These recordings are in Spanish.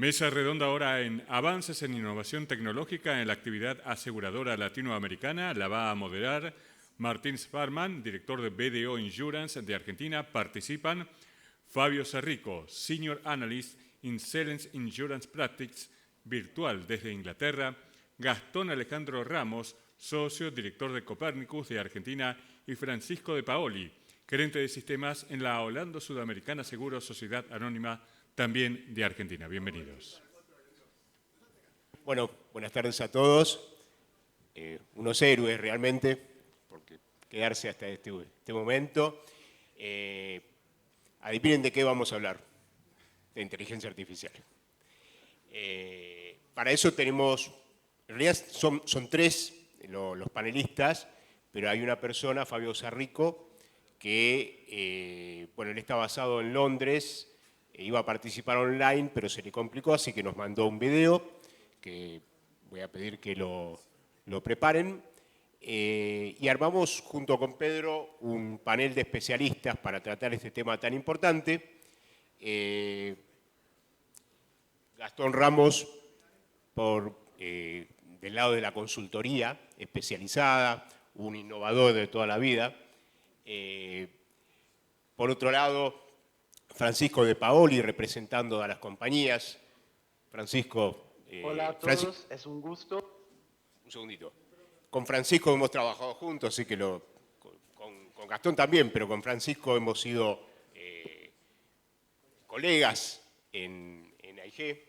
Mesa redonda ahora en avances en innovación tecnológica en la actividad aseguradora latinoamericana. La va a moderar Martín Sparman, director de BDO Insurance de Argentina. Participan Fabio Cerrico, Senior Analyst in Celents Insurance Practice Virtual desde Inglaterra. Gastón Alejandro Ramos, socio director de Copernicus de Argentina. Y Francisco de Paoli, gerente de sistemas en la Holando Sudamericana Seguros Sociedad Anónima, también de Argentina. Bienvenidos. Bueno, buenas tardes a todos. Unos héroes realmente, porque quedarse hasta este momento. Adivinen de qué vamos a hablar, de inteligencia artificial. Para eso tenemos, en realidad son tres los panelistas, pero hay una persona, Fabio Cerrico, que, bueno, él está basado en Londres, iba a participar online, pero se le complicó, así que nos mandó un video, que voy a pedir que lo preparen. Y armamos junto con Pedro un panel de especialistas para tratar este tema tan importante. Gastón Ramos, del lado de la consultoría especializada, un innovador de toda la vida. Por otro lado, Francisco de Paoli, representando a las compañías. Francisco. Hola a todos, es un gusto. Un segundito. Con Francisco hemos trabajado juntos, así que con Gastón también, pero con Francisco hemos sido colegas en AIG,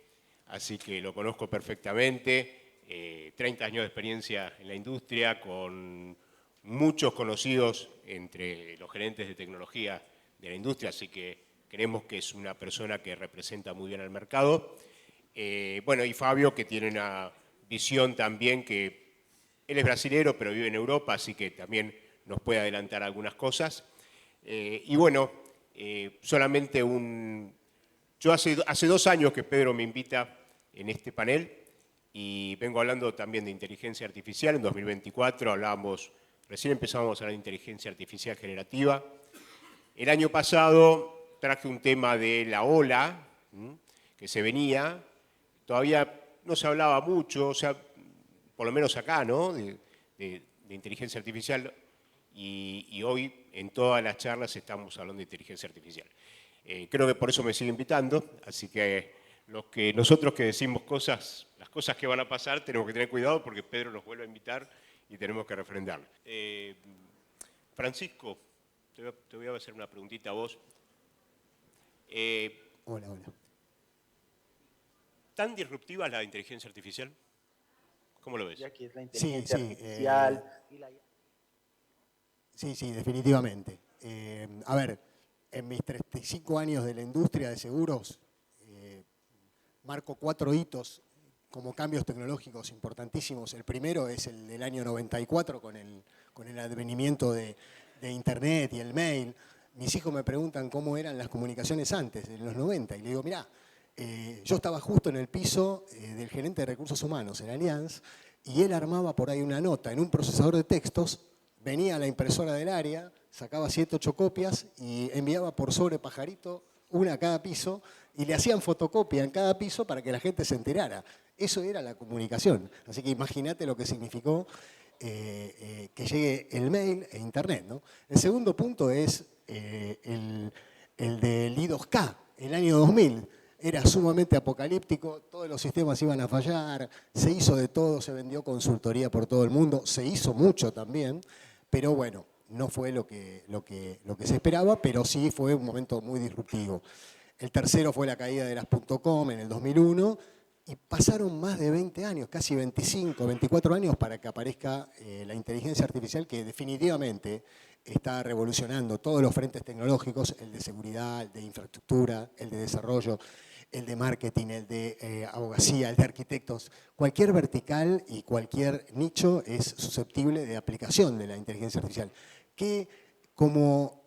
así que lo conozco perfectamente. 30 años de experiencia en la industria, con muchos conocidos entre los gerentes de tecnología de la industria, así que creemos que es una persona que representa muy bien al mercado. Bueno, y Fabio, que tiene una visión también que él es brasilero, pero vive en Europa, así que también nos puede adelantar algunas cosas. Y bueno, solamente yo hace 2 años que Pedro me invita en este panel y vengo hablando también de inteligencia artificial. En 2024 recién empezamos a hablar de inteligencia artificial generativa. El año pasado traje un tema de la ola que se venía. Todavía no se hablaba mucho, o sea, por lo menos acá, ¿no? de inteligencia artificial. Y hoy en todas las charlas estamos hablando de inteligencia artificial. Creo que por eso me sigue invitando, así que nosotros que decimos las cosas que van a pasar, tenemos que tener cuidado porque Pedro nos vuelve a invitar y tenemos que refrendarlo. Francisco, te voy a hacer una preguntita a vos. Hola. ¿Tan disruptiva es la inteligencia artificial? ¿Cómo lo ves? Ya que es la inteligencia artificial. Sí, definitivamente. A ver, en mis 35 años de la industria de seguros, marco 4 hitos como cambios tecnológicos importantísimos. El primero es el del año 94 con el advenimiento de Internet y el mail. Mis hijos me preguntan cómo eran las comunicaciones antes, en los 90, y le digo, mirá, yo estaba justo en el piso del gerente de recursos humanos en Allianz y él armaba por ahí una nota en un procesador de textos, venía a la impresora del área, sacaba 7, 8 copias y enviaba por sobre pajarito una a cada piso y le hacían fotocopia en cada piso para que la gente se enterara. Eso era la comunicación. Así que imagínate lo que significó que llegue el mail e Internet, ¿no? El segundo punto es el del I2K, el año 2000. Era sumamente apocalíptico, todos los sistemas iban a fallar, se hizo de todo, se vendió consultoría por todo el mundo, se hizo mucho también, pero bueno, no fue lo que se esperaba, pero sí fue un momento muy disruptivo. El tercero fue la caída de las .com en el 2001 y pasaron más de 20 años, casi 25, 24 años para que aparezca la inteligencia artificial que definitivamente está revolucionando todos los frentes tecnológicos, el de seguridad, el de infraestructura, el de desarrollo, el de marketing, el de abogacía, el de arquitectos. Cualquier vertical y cualquier nicho es susceptible de aplicación de la inteligencia artificial. Que como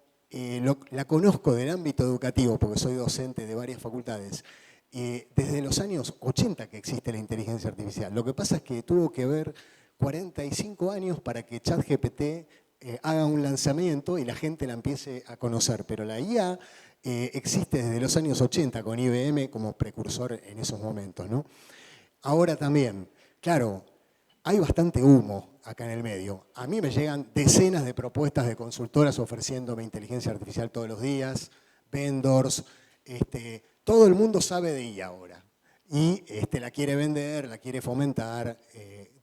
la conozco del ámbito educativo, porque soy docente de varias facultades, desde los años 80 que existe la inteligencia artificial. Lo que pasa es que tuvo que ver 45 años para que ChatGPT haga un lanzamiento y la gente la empiece a conocer. Pero la IA existe desde los años 80 con IBM como precursor en esos momentos, ¿no? Ahora también, claro, hay bastante humo acá en el medio. A mí me llegan decenas de propuestas de consultoras ofreciéndome inteligencia artificial todos los días, vendors, todo el mundo sabe de IA ahora. Y la quiere vender, la quiere fomentar,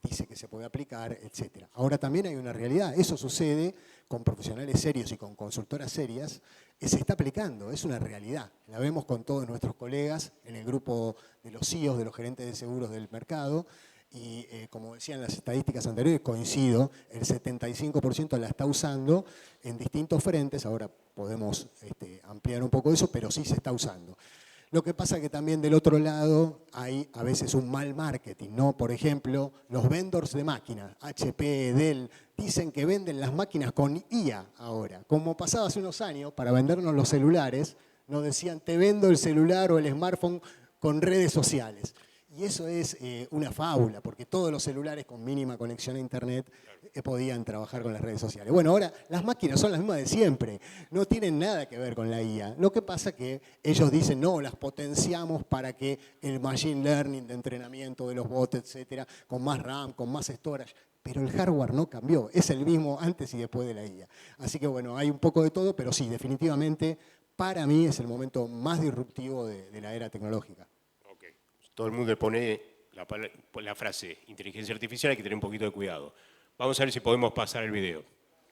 dice que se puede aplicar, etc. Ahora también hay una realidad, eso sucede con profesionales serios y con consultoras serias, se está aplicando, es una realidad. La vemos con todos nuestros colegas en el grupo de los CEOs, de los gerentes de seguros del mercado, y como decían las estadísticas anteriores, coincido, el 75% la está usando en distintos frentes, ahora podemos ampliar un poco eso, pero sí se está usando. Lo que pasa es que también del otro lado hay a veces un mal marketing, ¿no? Por ejemplo, los vendors de máquinas, HP, Dell, dicen que venden las máquinas con IA ahora. Como pasaba hace unos años, para vendernos los celulares, nos decían, te vendo el celular o el smartphone con redes sociales. Y eso es una fábula, porque todos los celulares con mínima conexión a Internet podían trabajar con las redes sociales. Bueno, ahora las máquinas son las mismas de siempre, no tienen nada que ver con la IA. Lo que pasa es que ellos dicen, no, las potenciamos para que el machine learning de entrenamiento de los bots, etcétera, con más RAM, con más storage, pero el hardware no cambió, es el mismo antes y después de la IA. Así que bueno, hay un poco de todo, pero sí, definitivamente, para mí es el momento más disruptivo de la era tecnológica. Todo el mundo pone la frase inteligencia artificial, hay que tener un poquito de cuidado. Vamos a ver si podemos pasar el video.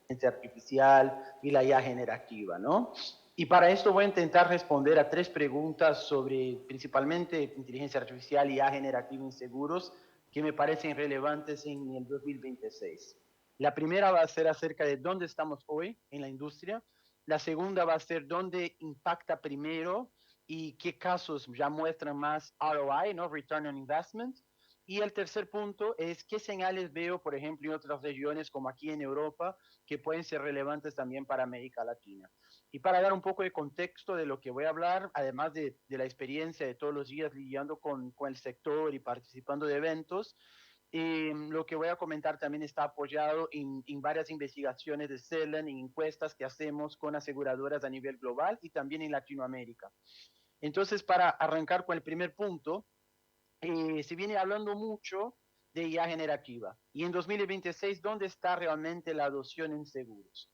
Inteligencia artificial y la IA generativa, ¿no? Y para esto voy a intentar responder a 3 preguntas sobre principalmente inteligencia artificial y IA generativa en seguros que me parecen relevantes en el 2026. La primera va a ser acerca de dónde estamos hoy en la industria. La segunda va a ser dónde impacta primero y qué casos ya muestran más ROI, ¿no? Return on Investment. Y el tercer punto es qué señales veo, por ejemplo, en otras regiones como aquí en Europa, que pueden ser relevantes también para América Latina. Y para dar un poco de contexto de lo que voy a hablar, además de la experiencia de todos los días lidiando con el sector y participando de eventos, lo que voy a comentar también está apoyado en varias investigaciones de Celent, en encuestas que hacemos con aseguradoras a nivel global y también en Latinoamérica. Entonces, para arrancar con el primer punto, se viene hablando mucho de IA generativa. Y en 2026, ¿dónde está realmente la adopción en seguros?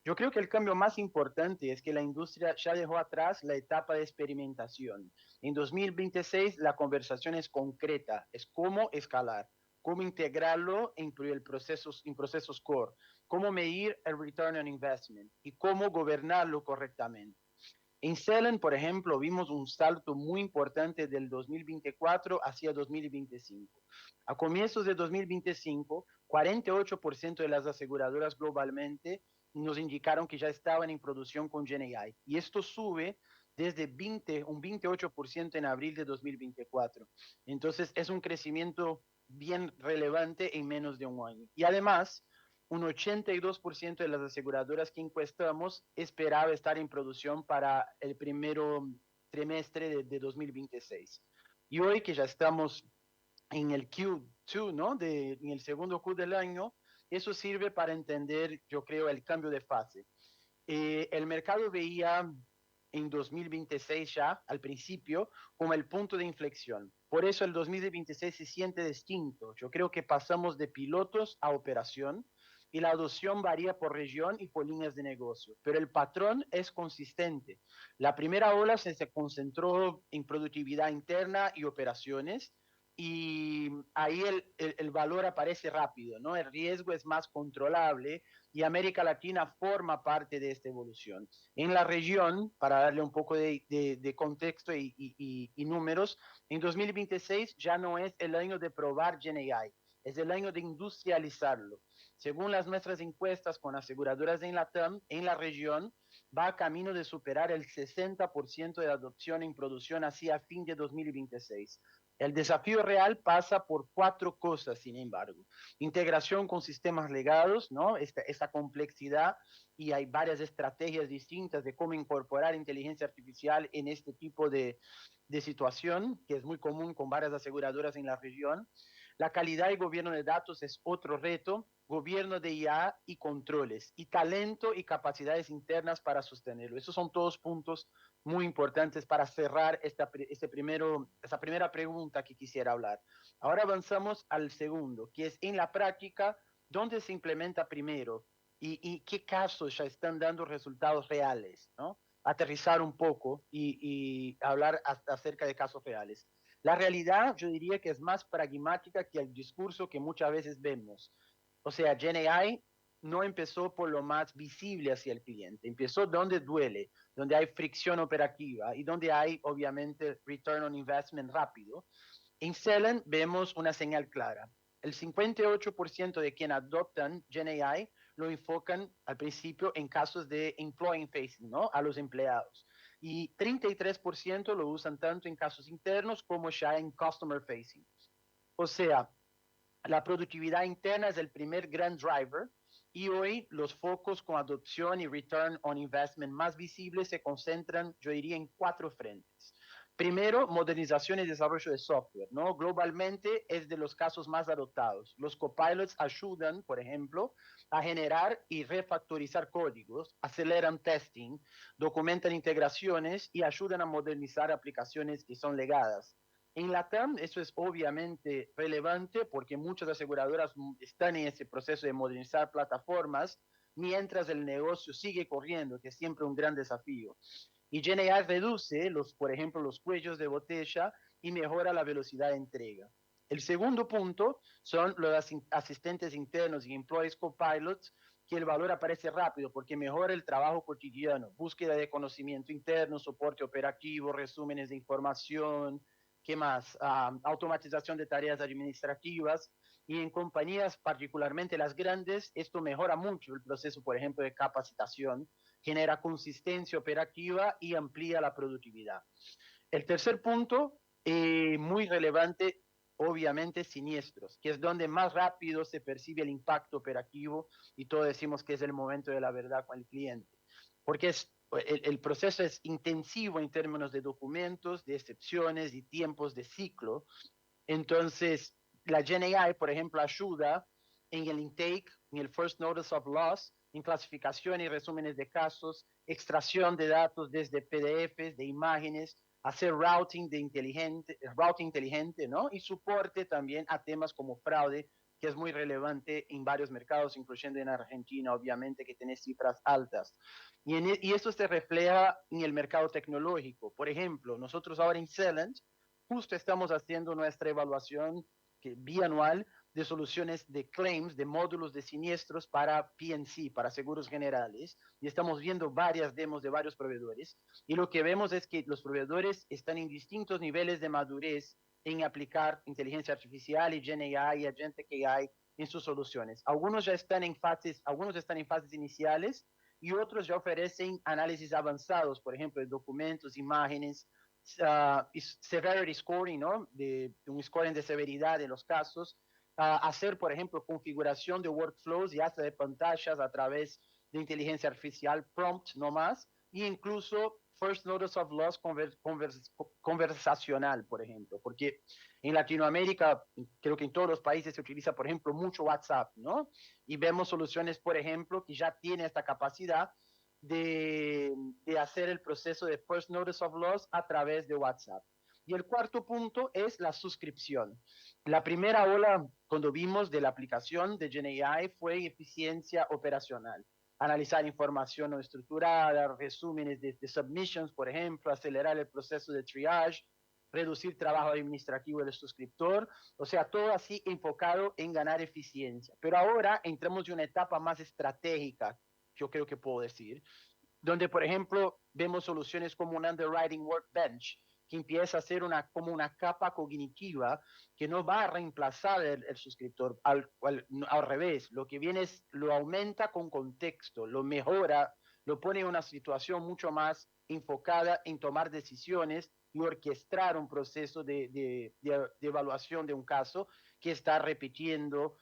Yo creo que el cambio más importante es que la industria ya dejó atrás la etapa de experimentación. En 2026 la conversación es concreta, es cómo escalar, cómo integrarlo en procesos core, cómo medir el return on investment y cómo gobernarlo correctamente. En Celent, por ejemplo, vimos un salto muy importante del 2024 hacia 2025. A comienzos de 2025, 48% de las aseguradoras globalmente nos indicaron que ya estaban en producción con GenAI. Y esto sube desde un 28% en abril de 2024. Entonces, es un crecimiento bien relevante en menos de un año. Y además, un 82% de las aseguradoras que encuestamos esperaba estar en producción para el primero trimestre de 2026. Y hoy que ya estamos en el Q2, ¿no? En el segundo Q del año, eso sirve para entender, yo creo, el cambio de fase. El mercado veía en 2026 ya, al principio, como el punto de inflexión. Por eso el 2026 se siente distinto. Yo creo que pasamos de pilotos a operación y la adopción varía por región y por líneas de negocio, pero el patrón es consistente. La primera ola se concentró en productividad interna y operaciones, y ahí el valor aparece rápido, ¿no? El riesgo es más controlable y América Latina forma parte de esta evolución. En la región, para darle un poco de contexto y números, en 2026 ya no es el año de probar GenAI, es el año de industrializarlo. Según las nuestras encuestas con aseguradoras en LATAM, en la región, va a camino de superar el 60% de adopción en producción hacia fin de 2026. El desafío real pasa por 4 cosas, sin embargo. Integración con sistemas legados, ¿no? Esta complejidad, y hay varias estrategias distintas de cómo incorporar inteligencia artificial en este tipo de situación, que es muy común con varias aseguradoras en la región. La calidad y gobierno de datos es otro reto, gobierno de IA y controles, y talento y capacidades internas para sostenerlo. Esos son todos puntos muy importantes para cerrar esta primera pregunta que quisiera hablar. Ahora avanzamos al segundo, que es en la práctica, ¿dónde se implementa primero? ¿Y qué casos ya están dando resultados reales? ¿No? Aterrizar un poco y hablar acerca de casos reales. La realidad yo diría que es más pragmática que el discurso que muchas veces vemos. O sea, GenAI no empezó por lo más visible hacia el cliente, empezó donde duele, donde hay fricción operativa y donde hay obviamente return on investment rápido. En Celent vemos una señal clara. El 58% de quienes adoptan GenAI lo enfocan al principio en casos de employee facing, ¿no? A los empleados. Y 33% lo usan tanto en casos internos como ya en customer facing. O sea, la productividad interna es el primer gran driver y hoy los focos con adopción y return on investment más visibles se concentran, yo diría, en 4 frentes. Primero, modernización y desarrollo de software, ¿no? Globalmente es de los casos más adoptados. Los copilots ayudan, por ejemplo, a generar y refactorizar códigos, aceleran testing, documentan integraciones y ayudan a modernizar aplicaciones que son legadas. En LATAM eso es obviamente relevante porque muchas aseguradoras están en ese proceso de modernizar plataformas mientras el negocio sigue corriendo, que es siempre un gran desafío. Y GenAI reduce, por ejemplo, los cuellos de botella y mejora la velocidad de entrega. El segundo punto son los asistentes internos y employees copilots, que el valor aparece rápido porque mejora el trabajo cotidiano, búsqueda de conocimiento interno, soporte operativo, resúmenes de información, ¿qué más? Automatización de tareas administrativas y en compañías, particularmente las grandes, esto mejora mucho el proceso, por ejemplo, de capacitación, genera consistencia operativa y amplía la productividad. El tercer punto, muy relevante, obviamente siniestros, que es donde más rápido se percibe el impacto operativo y todos decimos que es el momento de la verdad con el cliente, porque el proceso es intensivo en términos de documentos, de excepciones y tiempos de ciclo. Entonces, la GenAI, por ejemplo, ayuda en el intake, en el first notice of loss, en clasificación y resúmenes de casos, extracción de datos desde PDFs, de imágenes, hacer routing inteligente, ¿no? Y soporte también a temas como fraude, que es muy relevante en varios mercados, incluyendo en Argentina, obviamente, que tiene cifras altas. Y esto se refleja en el mercado tecnológico. Por ejemplo, nosotros ahora en Celent justo estamos haciendo nuestra evaluación bianual de soluciones de claims, de módulos de siniestros para PNC, para seguros generales, y estamos viendo varias demos de varios proveedores, y lo que vemos es que los proveedores están en distintos niveles de madurez en aplicar inteligencia artificial y GenAI y Agentic AI en sus soluciones. Algunos están en fases iniciales y otros ya ofrecen análisis avanzados, por ejemplo, de documentos, imágenes, severity scoring, ¿no? De un scoring de severidad de los casos, hacer, por ejemplo, configuración de workflows y hasta de pantallas a través de inteligencia artificial, prompt no más, e incluso first notice of loss conversacional, por ejemplo, porque en Latinoamérica, creo que en todos los países se utiliza, por ejemplo, mucho WhatsApp, ¿no? Y vemos soluciones, por ejemplo, que ya tienen esta capacidad de hacer el proceso de first notice of loss a través de WhatsApp. Y el cuarto punto es la suscripción. La primera ola, cuando vimos de la aplicación de GenAI, fue eficiencia operacional. Analizar información no estructurada, resúmenes de submissions, por ejemplo, acelerar el proceso de triage, reducir trabajo administrativo del suscriptor, o sea, todo así enfocado en ganar eficiencia. Pero ahora entramos en una etapa más estratégica, yo creo que puedo decir, donde, por ejemplo, vemos soluciones como un underwriting workbench, que empieza a ser como una capa cognitiva que no va a reemplazar el suscriptor, al revés, lo que viene es, lo aumenta con contexto, lo mejora, lo pone en una situación mucho más enfocada en tomar decisiones y orquestar un proceso de evaluación de un caso que está repitiendo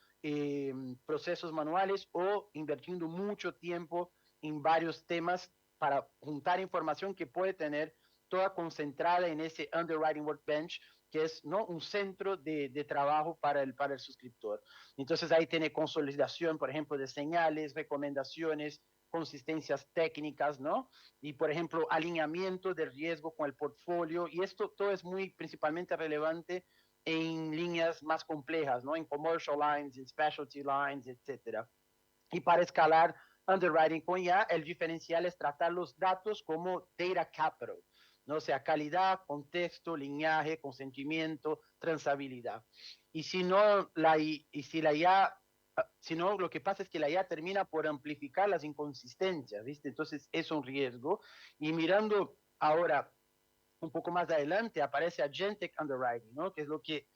procesos manuales o invirtiendo mucho tiempo en varios temas para juntar información que puede tener toda concentrada en ese underwriting workbench que es, ¿no?, un centro de trabajo para el suscriptor. Entonces ahí tiene consolidación, por ejemplo, de señales, recomendaciones, consistencias técnicas, ¿no? Y, por ejemplo, alineamiento de riesgo con el portfolio. Y esto todo es muy principalmente relevante en líneas más complejas, ¿no? En commercial lines, en specialty lines, etcétera. Y para escalar underwriting con IA, el diferencial es tratar los datos como data capital, ¿no? O sea, calidad, contexto, lineaje, consentimiento, transabilidad. Y si no, si la IA, si no, lo que pasa es que la IA termina por amplificar las inconsistencias, ¿viste? Entonces es un riesgo. Y mirando ahora un poco más adelante, aparece Agentic Underwriting, ¿no? Que es lo que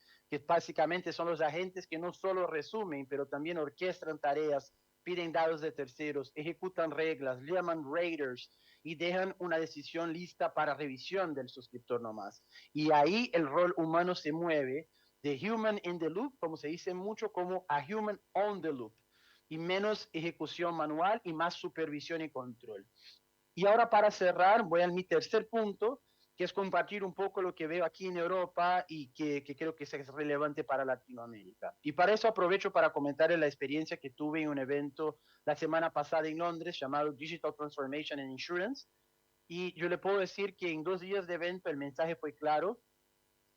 básicamente son los agentes que no solo resumen, pero también orquestan tareas, piden datos de terceros, ejecutan reglas, llaman raters y dejan una decisión lista para revisión del suscriptor nomás. Y ahí el rol humano se mueve de human in the loop, como se dice mucho, como a human on the loop, y menos ejecución manual y más supervisión y control. Y ahora para cerrar, voy a mi tercer punto, que es compartir un poco lo que veo aquí en Europa y que creo que es relevante para Latinoamérica. Y para eso aprovecho para comentar la experiencia que tuve en un evento la semana pasada en Londres llamado Digital Transformation and Insurance. Y yo le puedo decir que en 2 días de evento el mensaje fue claro.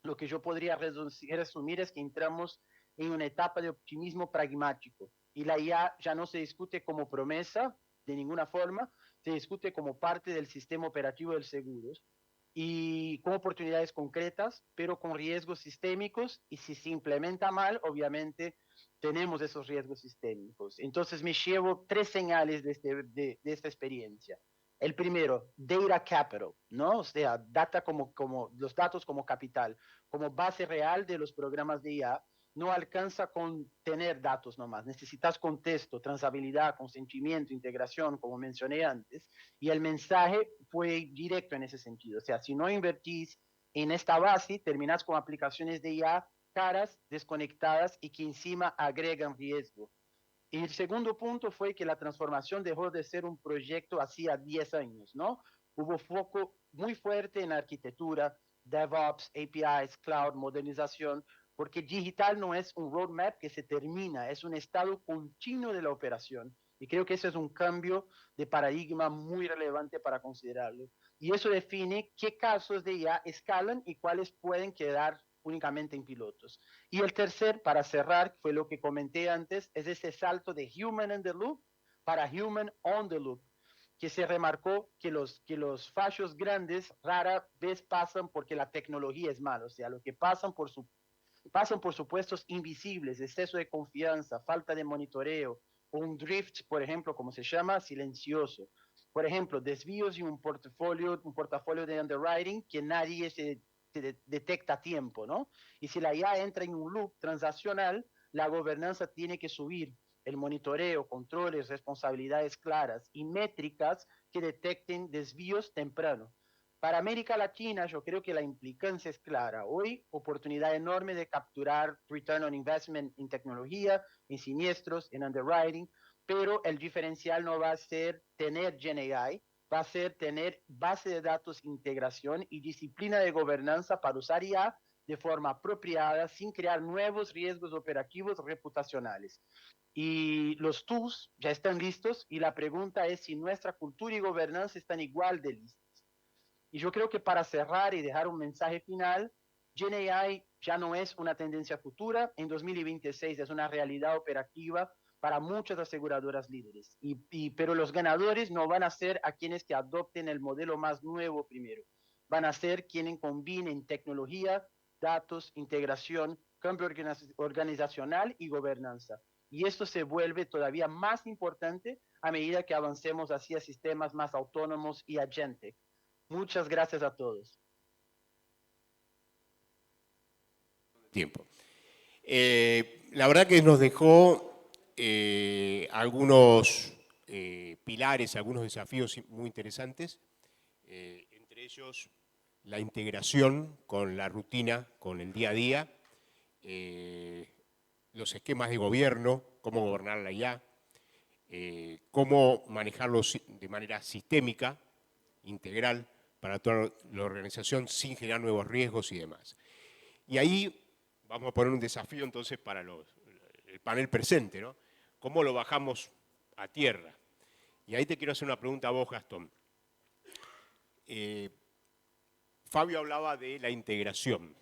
Lo que yo podría resumir es que entramos en una etapa de optimismo pragmático y la IA ya no se discute como promesa de ninguna forma, se discute como parte del sistema operativo del seguros y con oportunidades concretas, pero con riesgos sistémicos y si se implementa mal, obviamente tenemos esos riesgos sistémicos. Entonces me llevo 3 señales de esta experiencia. El primero, data capital, ¿no? O sea, data como los datos como capital, como base real de los programas de IA. No alcanza con tener datos nomás, necesitas contexto, transabilidad, consentimiento, integración, como mencioné antes, y el mensaje fue directo en ese sentido. O sea, si no invertís en esta base, terminás con aplicaciones de IA caras, desconectadas y que encima agregan riesgo. Y el segundo punto fue que la transformación dejó de ser un proyecto hacía 10 años, ¿no? Hubo foco muy fuerte en arquitectura, DevOps, APIs, cloud, modernización, porque digital no es un roadmap que se termina, es un estado continuo de la operación. Y creo que ese es un cambio de paradigma muy relevante para considerarlo. Y eso define qué casos de IA escalan y cuáles pueden quedar únicamente en pilotos. Y el tercer, para cerrar, fue lo que comenté antes, es ese salto de human in the loop para human on the loop, que se remarcó que los fallos grandes rara vez pasan porque la tecnología es mala, o sea, lo que pasan por supuestos invisibles, exceso de confianza, falta de monitoreo, o un drift, por ejemplo, como se llama, silencioso. Por ejemplo, desvíos y un portafolio de underwriting que nadie se detecta a tiempo, ¿no? Y si la IA entra en un loop transaccional, la gobernanza tiene que subir el monitoreo, controles, responsabilidades claras y métricas que detecten desvíos temprano. Para América Latina, yo creo que la implicancia es clara. Hoy, oportunidad enorme de capturar return on investment en tecnología, en siniestros, en underwriting, pero el diferencial no va a ser tener GenAI, va a ser tener base de datos, integración y disciplina de gobernanza para usar IA de forma apropiada sin crear nuevos riesgos operativos reputacionales. Y los tools ya están listos y la pregunta es si nuestra cultura y gobernanza están igual de listas. Y yo creo que para cerrar y dejar un mensaje final, GenAI ya no es una tendencia futura, en 2026 es una realidad operativa para muchas aseguradoras líderes. Pero los ganadores no van a ser a quienes que adopten el modelo más nuevo primero, van a ser quienes combinen tecnología, datos, integración, cambio organizacional y gobernanza. Y esto se vuelve todavía más importante a medida que avancemos hacia sistemas más autónomos y agentic. Muchas gracias a todos. Tiempo. La verdad que nos dejó algunos pilares, algunos desafíos muy interesantes, entre ellos la integración con la rutina, con el día a día, los esquemas de gobierno, cómo gobernar la IA, cómo manejarlos de manera sistémica, integral, para toda la organización sin generar nuevos riesgos y demás. Y ahí vamos a poner un desafío entonces para el panel presente, ¿no? ¿Cómo lo bajamos a tierra? Y ahí te quiero hacer una pregunta a vos, Gastón. Fabio hablaba de la integración.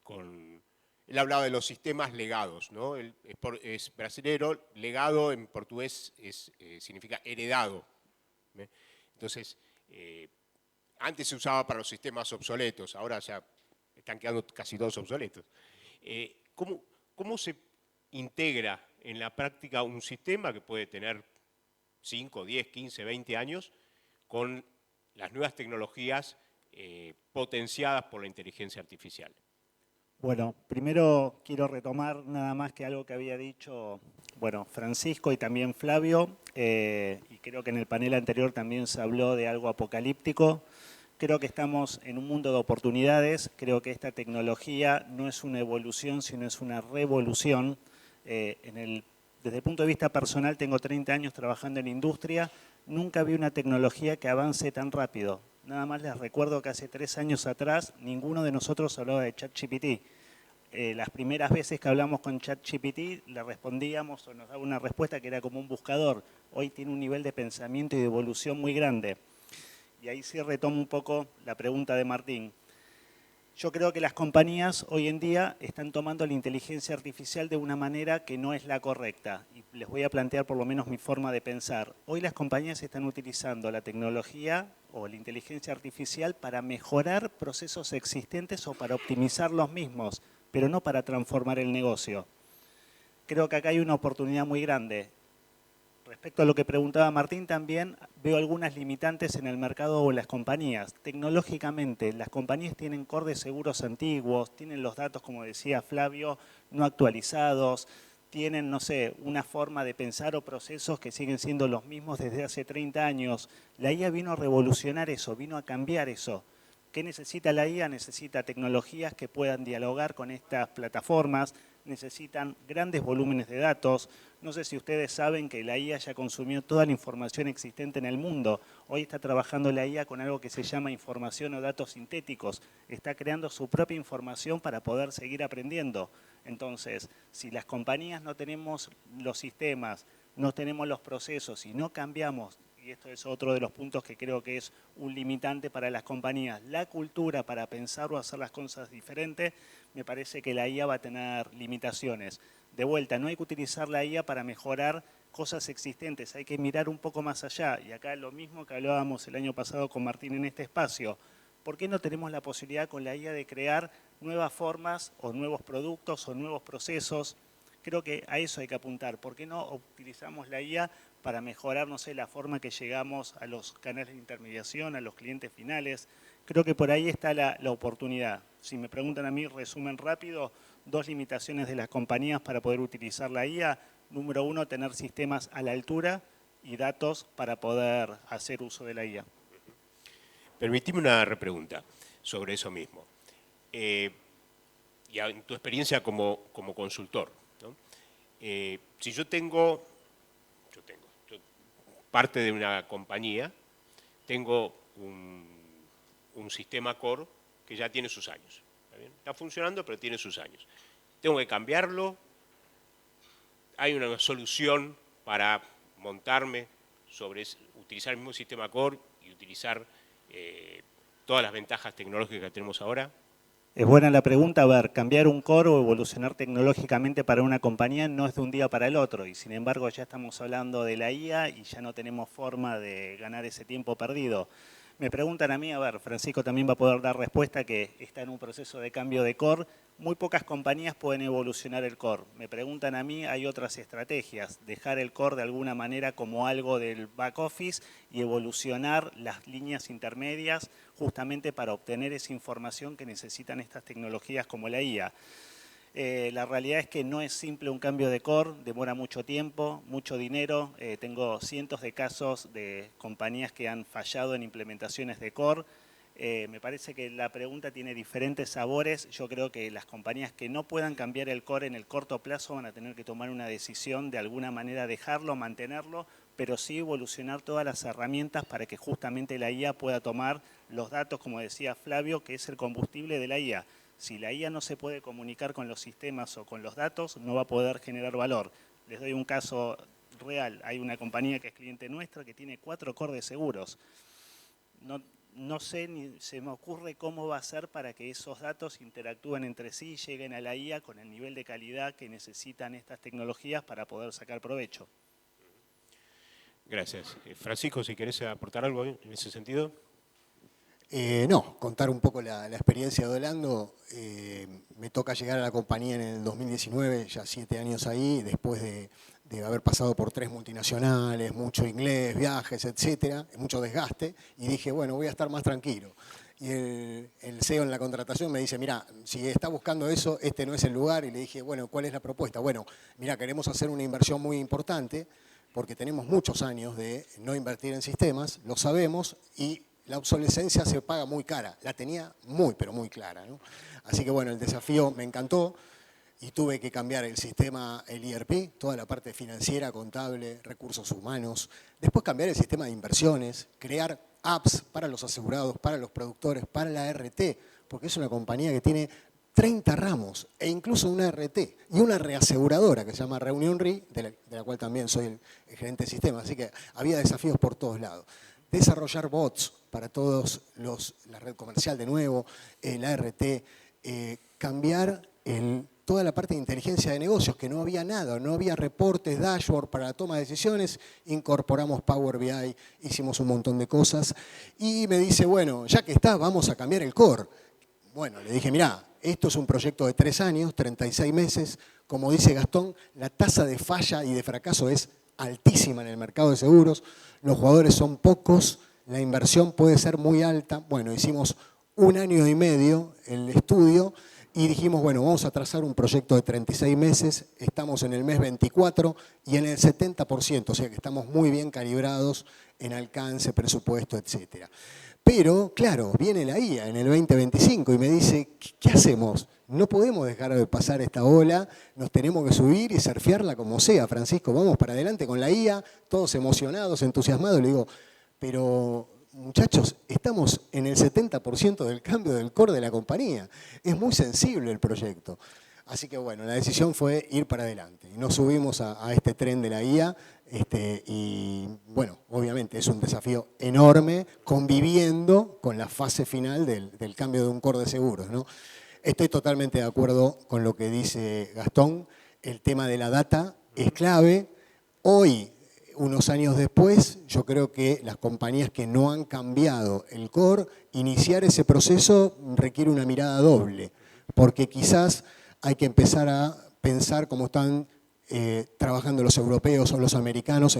Él hablaba de los sistemas legados, ¿no? Él es brasilero, legado en portugués significa heredado. ¿Ve? Entonces, antes se usaba para los sistemas obsoletos, ahora ya están quedando casi todos obsoletos. ¿Cómo se integra en la práctica un sistema que puede tener 5, 10, 15, 20 años con las nuevas tecnologías potenciadas por la inteligencia artificial? Bueno, primero quiero retomar nada más que algo que había dicho, bueno, Francisco y también Flavio, y creo que en el panel anterior también se habló de algo apocalíptico. Creo que estamos en un mundo de oportunidades, creo que esta tecnología no es una evolución, sino es una revolución. Desde el punto de vista personal, tengo 30 años trabajando en industria, nunca vi una tecnología que avance tan rápido. Nada más les recuerdo que hace 3 años atrás ninguno de nosotros hablaba de ChatGPT. Las primeras veces que hablamos con ChatGPT le respondíamos o nos daba una respuesta que era como un buscador. Hoy tiene un nivel de pensamiento y de evolución muy grande. Y ahí sí retomo un poco la pregunta de Martín. Yo creo que las compañías hoy en día están tomando la inteligencia artificial de una manera que no es la correcta. Y les voy a plantear por lo menos mi forma de pensar. Hoy las compañías están utilizando la tecnología o la inteligencia artificial para mejorar procesos existentes o para optimizar los mismos, pero no para transformar el negocio. Creo que acá hay una oportunidad muy grande. Respecto a lo que preguntaba Martín, también veo algunas limitantes en el mercado o en las compañías. Tecnológicamente, las compañías tienen core de seguros antiguos, tienen los datos, como decía Flavio, no actualizados, tienen, no sé, una forma de pensar o procesos que siguen siendo los mismos desde hace 30 años. La IA vino a revolucionar eso, vino a cambiar eso. ¿Qué necesita la IA? Necesita tecnologías que puedan dialogar con estas plataformas, necesitan grandes volúmenes de datos. No sé si ustedes saben que la IA ya consumió toda la información existente en el mundo. Hoy está trabajando la IA con algo que se llama información o datos sintéticos. Está creando su propia información para poder seguir aprendiendo. Entonces, si las compañías no tenemos los sistemas, no tenemos los procesos y no cambiamos, y esto es otro de los puntos que creo que es un limitante para las compañías, la cultura para pensar o hacer las cosas diferentes, me parece que la IA va a tener limitaciones. De vuelta, no hay que utilizar la IA para mejorar cosas existentes, hay que mirar un poco más allá. Y acá lo mismo que hablábamos el año pasado con Martín en este espacio. ¿Por qué no tenemos la posibilidad con la IA de crear nuevas formas o nuevos productos o nuevos procesos? Creo que a eso hay que apuntar. ¿Por qué no utilizamos la IA para mejorar, no sé, la forma que llegamos a los canales de intermediación, a los clientes finales? Creo que por ahí está la oportunidad. Si me preguntan a mí, resumen rápido, 2 limitaciones de las compañías para poder utilizar la IA. Número 1, tener sistemas a la altura y datos para poder hacer uso de la IA. Permitime una repregunta sobre eso mismo. Y en tu experiencia como consultor, ¿no? Si yo tengo parte de una compañía, tengo un sistema core que ya tiene sus años. ¿Está bien? Está funcionando, pero tiene sus años. Tengo que cambiarlo. Hay una solución para montarme sobre utilizar el mismo sistema core y utilizar todas las ventajas tecnológicas que tenemos ahora. Es buena la pregunta. A ver, cambiar un core o evolucionar tecnológicamente para una compañía no es de un día para el otro. Y sin embargo ya estamos hablando de la IA y ya no tenemos forma de ganar ese tiempo perdido. Me preguntan a mí, a ver, Francisco también va a poder dar respuesta que está en un proceso de cambio de core. Muy pocas compañías pueden evolucionar el core. Me preguntan a mí, hay otras estrategias. Dejar el core de alguna manera como algo del back office y evolucionar las líneas intermedias justamente para obtener esa información que necesitan estas tecnologías como la IA. La realidad es que no es simple un cambio de core, demora mucho tiempo, mucho dinero. Tengo cientos de casos de compañías que han fallado en implementaciones de core. Me parece que la pregunta tiene diferentes sabores. Yo creo que las compañías que no puedan cambiar el core en el corto plazo van a tener que tomar una decisión de alguna manera dejarlo, mantenerlo, pero sí evolucionar todas las herramientas para que justamente la IA pueda tomar los datos, como decía Flavio, que es el combustible de la IA. Si la IA no se puede comunicar con los sistemas o con los datos, no va a poder generar valor. Les doy un caso real. Hay una compañía que es cliente nuestra que tiene 4 core de seguros. No sé ni se me ocurre cómo va a ser para que esos datos interactúen entre sí y lleguen a la IA con el nivel de calidad que necesitan estas tecnologías para poder sacar provecho. Gracias. Francisco, si querés aportar algo en ese sentido. No, contar un poco la experiencia de Orlando. Me toca llegar a la compañía en el 2019, ya 7 años ahí, después de haber pasado por 3 multinacionales, mucho inglés, viajes, etcétera, mucho desgaste, y dije, bueno, voy a estar más tranquilo. Y el CEO en la contratación me dice, mira, si está buscando eso, este no es el lugar. Y le dije, bueno, ¿cuál es la propuesta? Bueno, mira, queremos hacer una inversión muy importante, porque tenemos muchos años de no invertir en sistemas, lo sabemos, y la obsolescencia se paga muy cara. La tenía muy, pero muy clara, ¿no? Así que bueno, el desafío me encantó y tuve que cambiar el sistema, el ERP, toda la parte financiera, contable, recursos humanos. Después cambiar el sistema de inversiones, crear apps para los asegurados, para los productores, para la RT, porque es una compañía que tiene 30 ramos e incluso una RT y una reaseguradora que se llama Reunión RI, de la cual también soy el gerente de sistema. Así que había desafíos por todos lados. Desarrollar bots para todos la red comercial de nuevo, la RT, cambiar toda la parte de inteligencia de negocios, que no había nada, no había reportes, dashboard para la toma de decisiones, incorporamos Power BI, hicimos un montón de cosas y me dice, bueno, ya que está, vamos a cambiar el core. Bueno, le dije, mirá, esto es un proyecto de 3 años, 36 meses, como dice Gastón, la tasa de falla y de fracaso es altísima en el mercado de seguros, los jugadores son pocos, la inversión puede ser muy alta. Bueno, hicimos 1 año y medio el estudio y dijimos, bueno, vamos a trazar un proyecto de 36 meses, estamos en el mes 24 y en el 70%, o sea que estamos muy bien calibrados en alcance, presupuesto, etcétera. Pero, claro, viene la IA en el 2025 y me dice, ¿qué hacemos? No podemos dejar de pasar esta ola, nos tenemos que subir y surfearla como sea. Francisco, vamos para adelante con la IA, todos emocionados, entusiasmados. Le digo, pero muchachos, estamos en el 70% del cambio del core de la compañía. Es muy sensible el proyecto. Así que bueno, la decisión fue ir para adelante. Y nos subimos a este tren de la IA. Y bueno, obviamente es un desafío enorme conviviendo con la fase final del cambio de un core de seguros, ¿no? Estoy totalmente de acuerdo con lo que dice Gastón. El tema de la data es clave. Hoy, unos años después, yo creo que las compañías que no han cambiado el core, iniciar ese proceso requiere una mirada doble, porque quizás hay que empezar a pensar cómo están trabajando los europeos o los americanos,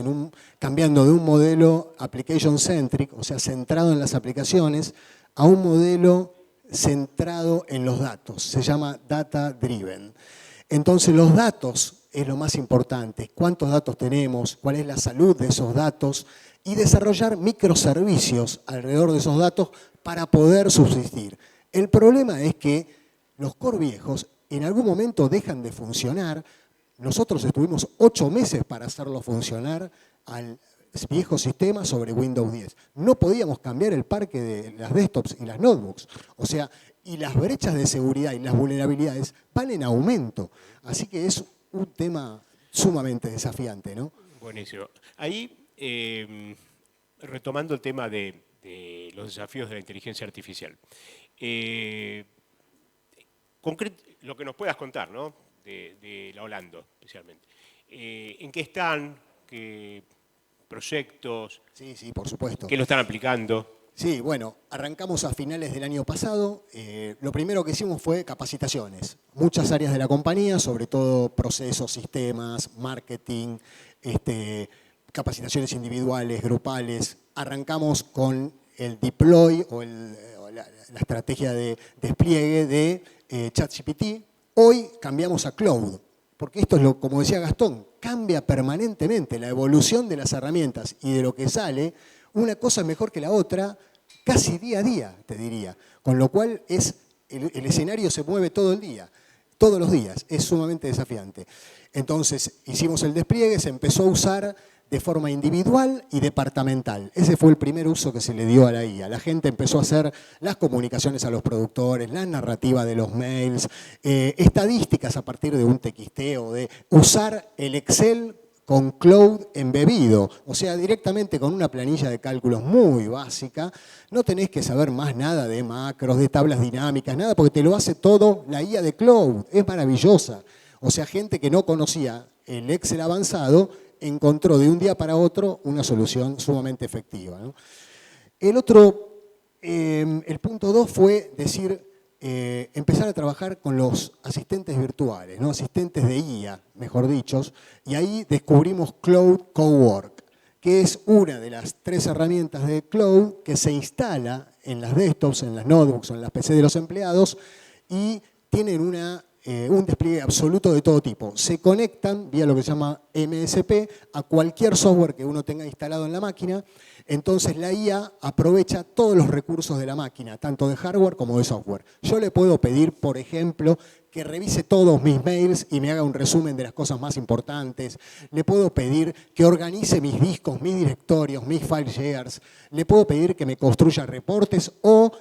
cambiando de un modelo application-centric, o sea, centrado en las aplicaciones, a un modelo centrado en los datos. Se llama data-driven. Entonces, los datos es lo más importante. ¿Cuántos datos tenemos? ¿Cuál es la salud de esos datos? Y desarrollar microservicios alrededor de esos datos para poder subsistir. El problema es que los core viejos en algún momento dejan de funcionar. Nosotros estuvimos 8 meses para hacerlo funcionar al viejo sistema sobre Windows 10. No podíamos cambiar el parque de las desktops y las notebooks. O sea, y las brechas de seguridad y las vulnerabilidades van en aumento. Así que es un tema sumamente desafiante, ¿no? Buenísimo. Ahí, retomando el tema de los desafíos de la inteligencia artificial. Lo que nos puedas contar, ¿no? De la Orlando, especialmente. ¿En qué están? ¿Qué proyectos? Sí, por supuesto. ¿Qué lo están aplicando? Sí, bueno, arrancamos a finales del año pasado. Lo primero que hicimos fue capacitaciones. Muchas áreas de la compañía, sobre todo procesos, sistemas, marketing, capacitaciones individuales, grupales. Arrancamos con el deploy o la estrategia de despliegue de ChatGPT. Hoy cambiamos a Cloud, porque esto es como decía Gastón, cambia permanentemente la evolución de las herramientas y de lo que sale. Una cosa es mejor que la otra, casi día a día, te diría. Con lo cual el escenario se mueve todo el día, todos los días. Es sumamente desafiante. Entonces hicimos el despliegue, se empezó a usar de forma individual y departamental. Ese fue el primer uso que se le dio a la IA. La gente empezó a hacer las comunicaciones a los productores, la narrativa de los mails, estadísticas a partir de un TXT o de usar el Excel con Cloud embebido, o sea, directamente con una planilla de cálculos muy básica. No tenés que saber más nada de macros, de tablas dinámicas, nada, porque te lo hace todo la IA de Cloud. Es maravillosa. O sea, gente que no conocía el Excel avanzado encontró de un día para otro una solución sumamente efectiva, ¿no? El punto 2 fue decir, empezar a trabajar con los asistentes virtuales, ¿no? Asistentes de IA, mejor dicho, y ahí descubrimos Cloud Cowork, que es una de las 3 herramientas de Cloud que se instala en las desktops, en las notebooks o en las PC de los empleados y tienen un despliegue absoluto de todo tipo. Se conectan vía lo que se llama MSP a cualquier software que uno tenga instalado en la máquina. Entonces la IA aprovecha todos los recursos de la máquina, tanto de hardware como de software. Yo le puedo pedir, por ejemplo, que revise todos mis mails y me haga un resumen de las cosas más importantes. Le puedo pedir que organice mis discos, mis directorios, mis file shares. Le puedo pedir que me construya reportes o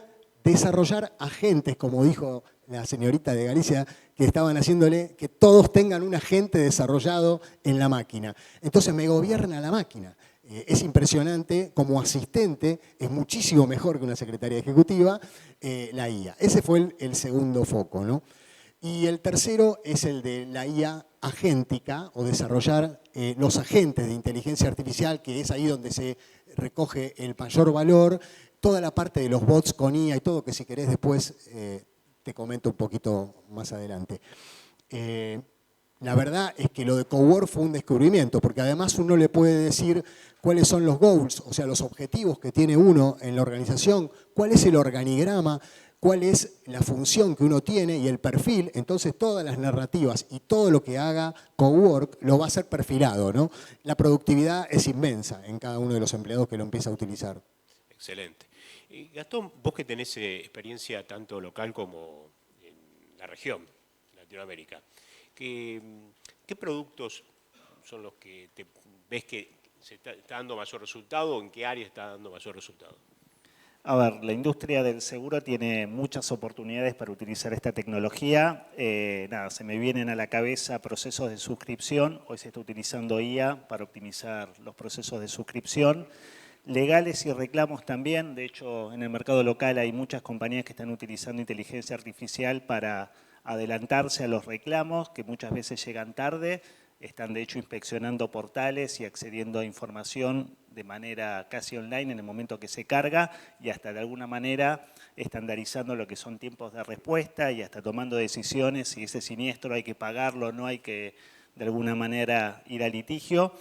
desarrollar agentes, como dijo la señorita de Galicia, que estaban haciéndole que todos tengan un agente desarrollado en la máquina. Entonces me gobierna la máquina. Es impresionante, como asistente, es muchísimo mejor que una secretaria ejecutiva, la IA. Ese fue el segundo foco, ¿no? Y el tercero es el de la IA agéntica, o desarrollar los agentes de inteligencia artificial, que es ahí donde se recoge el mayor valor, toda la parte de los bots con IA y todo, que si querés después te comento un poquito más adelante. La verdad es que lo de Cowork fue un descubrimiento, porque además uno le puede decir cuáles son los goals, o sea, los objetivos que tiene uno en la organización, cuál es el organigrama, cuál es la función que uno tiene y el perfil. Entonces todas las narrativas y todo lo que haga Cowork lo va a hacer perfilado, ¿no? La productividad es inmensa en cada uno de los empleados que lo empieza a utilizar. Excelente. Gastón, vos que tenés experiencia tanto local como en la región, Latinoamérica, ¿qué productos son los que ves que se está dando mayor resultado o en qué área está dando mayor resultado? A ver, la industria del seguro tiene muchas oportunidades para utilizar esta tecnología. Se me vienen a la cabeza procesos de suscripción. Hoy se está utilizando IA para optimizar los procesos de suscripción. Legales y reclamos también. De hecho, en el mercado local hay muchas compañías que están utilizando inteligencia artificial para adelantarse a los reclamos, que muchas veces llegan tarde. Están, de hecho, inspeccionando portales y accediendo a información de manera casi online en el momento que se carga y hasta de alguna manera estandarizando lo que son tiempos de respuesta y hasta tomando decisiones si ese siniestro hay que pagarlo o no hay que, de alguna manera, ir a litigio.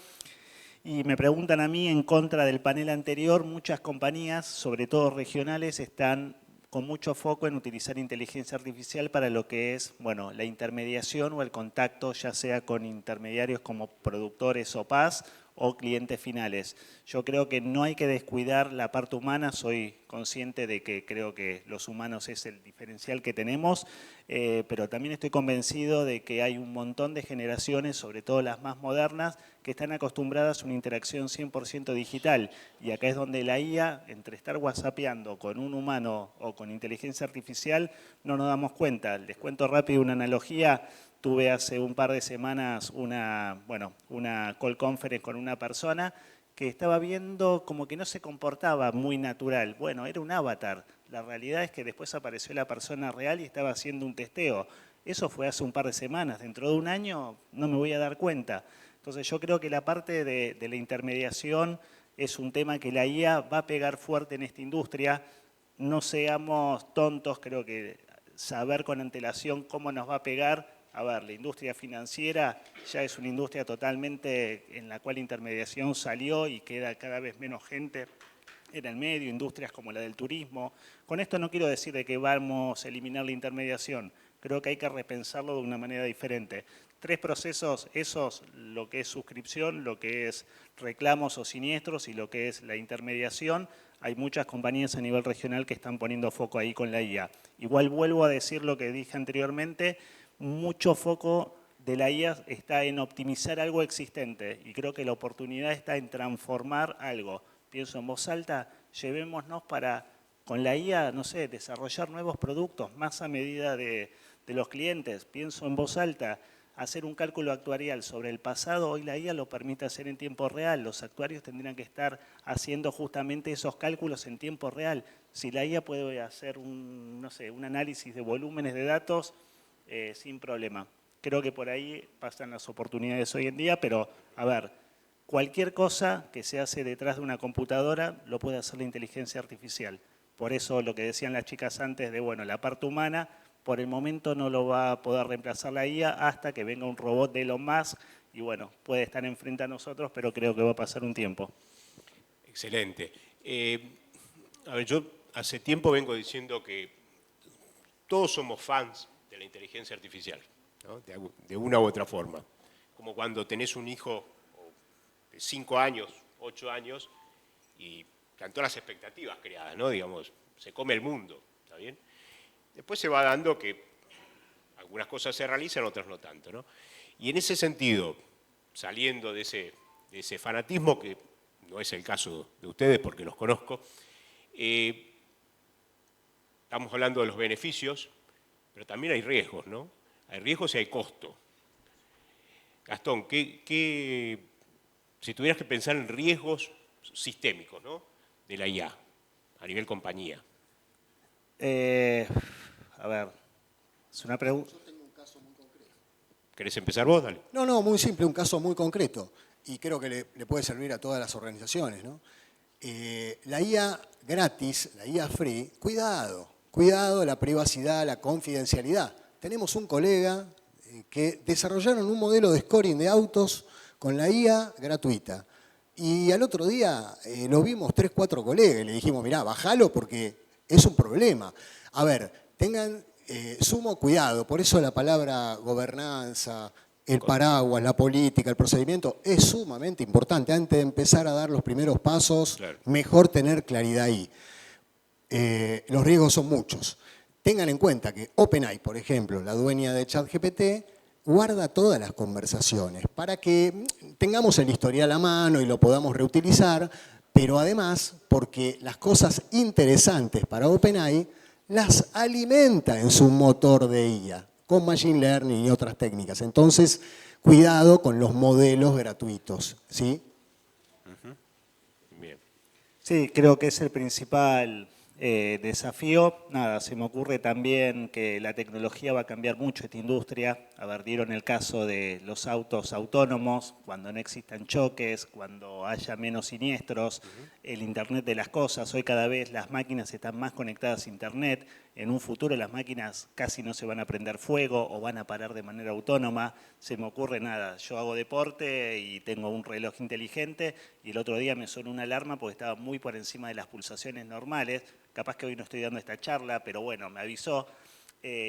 Y me preguntan a mí, en contra del panel anterior, muchas compañías, sobre todo regionales, están con mucho foco en utilizar inteligencia artificial para lo que es, bueno, la intermediación o el contacto, ya sea con intermediarios como productores o PAS o clientes finales. Yo creo que no hay que descuidar la parte humana, soy consciente de que creo que los humanos es el diferencial que tenemos, pero también estoy convencido de que hay un montón de generaciones, sobre todo las más modernas, que están acostumbradas a una interacción 100% digital. Y acá es donde la IA, entre estar whatsappeando con un humano o con inteligencia artificial, no nos damos cuenta. Les cuento rápido una analogía. Tuve hace un par de semanas una call conference con una persona que estaba viendo como que no se comportaba muy natural. Bueno, era un avatar. La realidad es que después apareció la persona real y estaba haciendo un testeo. Eso fue hace un par de semanas. Dentro de un año no me voy a dar cuenta. Entonces yo creo que la parte de la intermediación es un tema que la IA va a pegar fuerte en esta industria. No seamos tontos, creo que saber con antelación cómo nos va a pegar. A ver, la industria financiera ya es una industria totalmente en la cual la intermediación salió y queda cada vez menos gente en el medio, industrias como la del turismo. Con esto no quiero decir de que vamos a eliminar la intermediación, creo que hay que repensarlo de una manera diferente. 3 procesos, esos, lo que es suscripción, lo que es reclamos o siniestros y lo que es la intermediación. Hay muchas compañías a nivel regional que están poniendo foco ahí con la IA. Igual vuelvo a decir lo que dije anteriormente, mucho foco de la IA está en optimizar algo existente y creo que la oportunidad está en transformar algo. Pienso en voz alta, llevémonos para, con la IA, no sé, desarrollar nuevos productos más a medida de los clientes. Pienso en voz alta, hacer un cálculo actuarial sobre el pasado, hoy la IA lo permite hacer en tiempo real. Los actuarios tendrían que estar haciendo justamente esos cálculos en tiempo real. Si la IA puede hacer un análisis de volúmenes de datos, sin problema. Creo que por ahí pasan las oportunidades hoy en día, pero a ver, cualquier cosa que se hace detrás de una computadora lo puede hacer la inteligencia artificial. Por eso lo que decían las chicas antes de, bueno, la parte humana, por el momento no lo va a poder reemplazar la IA hasta que venga un robot de Elon Musk y bueno, puede estar enfrente a nosotros, pero creo que va a pasar un tiempo. Excelente. A ver, yo hace tiempo vengo diciendo que todos somos fans de la inteligencia artificial, ¿no? De una u otra forma. Como cuando tenés un hijo de 5 años, 8 años, y están todas las expectativas creadas, ¿no? Digamos, se come el mundo, ¿está bien? Después se va dando que algunas cosas se realizan, otras no tanto, ¿no? Y en ese sentido, saliendo de ese fanatismo, que no es el caso de ustedes porque los conozco, estamos hablando de los beneficios, pero también hay riesgos, ¿no? Hay riesgos y hay costo. Gastón, si tuvieras que pensar en riesgos sistémicos, ¿no? De la IA, a nivel compañía. A ver, es una pregunta. Yo tengo un caso muy concreto. ¿Querés empezar vos? Dale. No, muy simple, un caso muy concreto. Y creo que le puede servir a todas las organizaciones, ¿no? La IA gratis, la IA free, cuidado, la privacidad, la confidencialidad. Tenemos un colega que desarrollaron un modelo de scoring de autos con la IA gratuita. Y al otro día lo vimos 3, 4 colegas y le dijimos, mirá, bajalo porque es un problema. A ver, tengan sumo cuidado, por eso la palabra gobernanza, el paraguas, la política, el procedimiento es sumamente importante. Antes de empezar a dar los primeros pasos, claro, mejor tener claridad ahí. Los riesgos son muchos. Tengan en cuenta que OpenAI, por ejemplo, la dueña de ChatGPT, guarda todas las conversaciones para que tengamos el historial a mano y lo podamos reutilizar, pero además porque las cosas interesantes para OpenAI las alimenta en su motor de IA, con Machine Learning y otras técnicas. Entonces, cuidado con los modelos gratuitos, ¿sí? Bien. Sí, creo que es el principal desafío. Nada, se me ocurre también que la tecnología va a cambiar mucho esta industria. A ver, dieron el caso de los autos autónomos, cuando no existan choques, cuando haya menos siniestros, el Internet de las cosas. Hoy cada vez las máquinas están más conectadas a Internet. En un futuro las máquinas casi no se van a prender fuego o van a parar de manera autónoma. Se me ocurre nada, yo hago deporte y tengo un reloj inteligente y el otro día me sonó una alarma porque estaba muy por encima de las pulsaciones normales. Capaz que hoy no estoy dando esta charla, pero bueno, me avisó.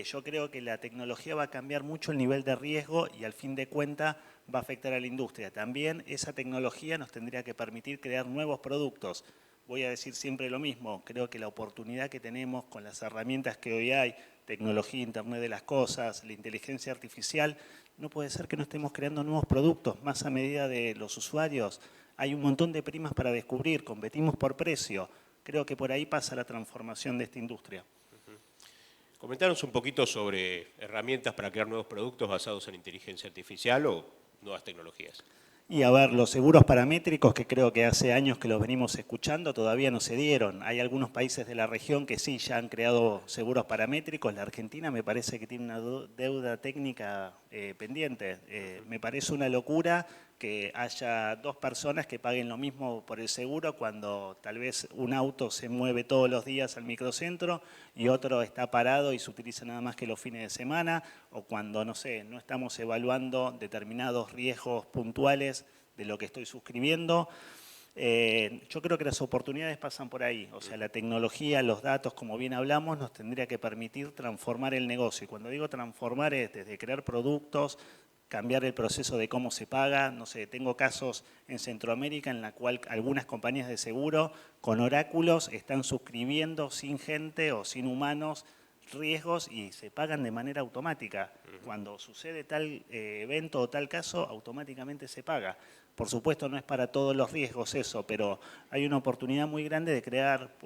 Yo creo que la tecnología va a cambiar mucho el nivel de riesgo y al fin de cuentas va a afectar a la industria. También esa tecnología nos tendría que permitir crear nuevos productos. Voy a decir siempre lo mismo, creo que la oportunidad que tenemos con las herramientas que hoy hay, tecnología, Internet de las cosas, la inteligencia artificial, no puede ser que no estemos creando nuevos productos más a medida de los usuarios. Hay un montón de primas para descubrir, competimos por precio. Creo que por ahí pasa la transformación de esta industria. Comentanos un poquito sobre herramientas para crear nuevos productos basados en inteligencia artificial o nuevas tecnologías. Y a ver, los seguros paramétricos, que creo que hace años que los venimos escuchando, todavía no se dieron. Hay algunos países de la región que sí ya han creado seguros paramétricos. La Argentina me parece que tiene una deuda técnica pendiente. Me parece una locura que haya 2 personas que paguen lo mismo por el seguro cuando tal vez un auto se mueve todos los días al microcentro y otro está parado y se utiliza nada más que los fines de semana, o cuando, no sé, no estamos evaluando determinados riesgos puntuales de lo que estoy suscribiendo. Yo creo que las oportunidades pasan por ahí, o sea, la tecnología, los datos, como bien hablamos, nos tendría que permitir transformar el negocio. Y cuando digo transformar es desde crear productos, cambiar el proceso de cómo se paga. No sé, tengo casos en Centroamérica en la cual algunas compañías de seguro con oráculos están suscribiendo sin gente o sin humanos riesgos y se pagan de manera automática. Cuando sucede tal evento o tal caso, automáticamente se paga. Por supuesto no es para todos los riesgos eso, pero hay una oportunidad muy grande de crear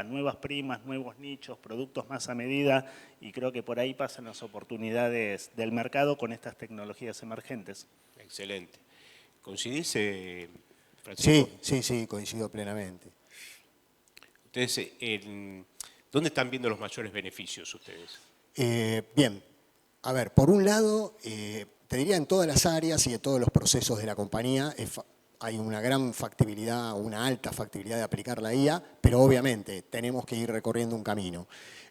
nuevas primas, nuevos nichos, productos más a medida, y creo que por ahí pasan las oportunidades del mercado con estas tecnologías emergentes. Excelente. ¿Coincidís, Francisco? Sí, coincido plenamente. Ustedes, ¿dónde están viendo los mayores beneficios ustedes? Bien, a ver, por un lado, te diría en todas las áreas y en todos los procesos de la compañía hay una gran factibilidad, una alta factibilidad de aplicar la IA, pero obviamente tenemos que ir recorriendo un camino.